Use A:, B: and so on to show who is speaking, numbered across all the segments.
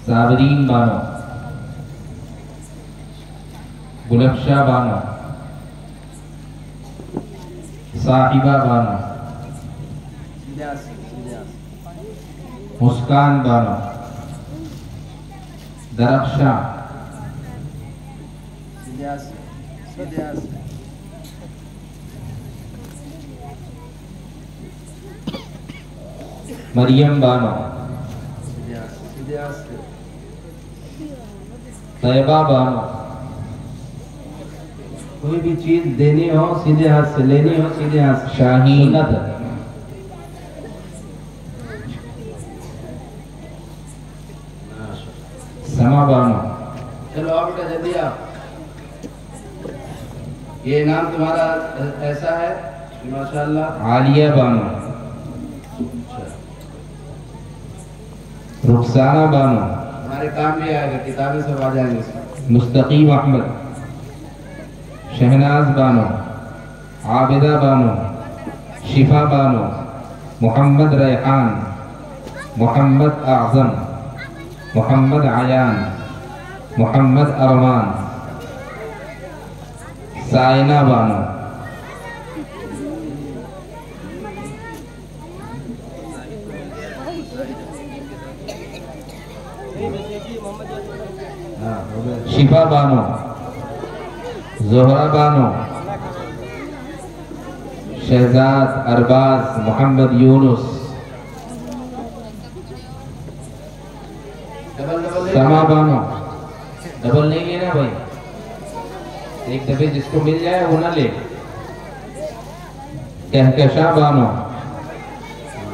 A: साबरीन बानो, गुलबशा बानो, साहिबा बानो, मुस्कान बानो, दरख्शां, मरियम बानो, तैयबा बानो। कोई भी चीज देनी हो सीधे हाथ से, लेनी हो सीधे हाथ से। शाहीन, समा बानो। चलो आओ बेटा जल्दी आओ। ये नाम तुम्हारा ऐसा है माशाल्लाह। आलिया बानो, रुखसाना बानो, हमारे काम भी आएगा, किताबें सब आ जाएंगे। मुस्तकीम अहमद, शहनाज बानो, आबिदा बानो, शिफा बानो, मोहम्मद रेहान, मोहम्मद आज़म, मोहम्मद आयान, मोहम्मद अरमान, साइना बानो, शिफा बानो, जोहरा बानो, शहजाद अरबाज, मोहम्मद यूनुस, समा बानो। डबल लेंगे ना भाई, एक दफे जिसको मिल जाए वो ना ले। कहकशा बानो,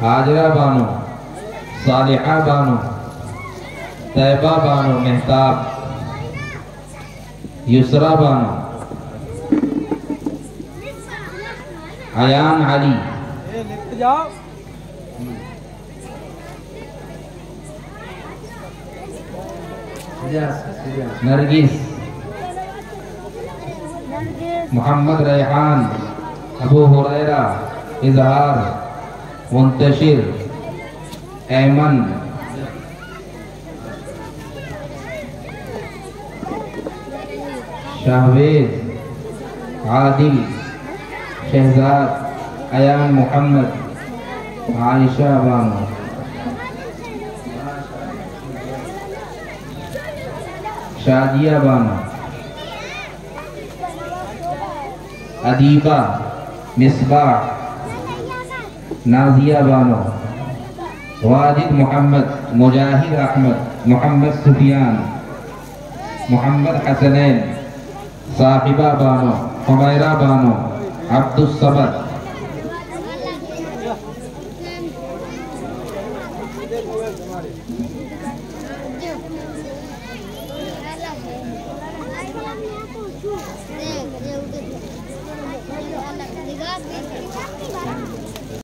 A: हाजरा बानो, सालिहा बानो, तैयबा बानो, मेहताब, युसरा बानो, अयान अली, नरगिस, मोहम्मद रेहान, अबू हुरैरा, इजहार, मुंतशिर, ऐमन, शाहवेज, आदिल, शहजाद, अयान मोहम्मद, आयशा बानो, शादिया बानो, अदीबा, मिसबाह, नाजिया बानो, वाजिद मोहम्मद, मुजाहिद अहमद, मोहम्मद सुफियान, मोहम्मद हसनैन, साहिबा बानो, हुमैरा बानो, अब्दुस समद,
B: देख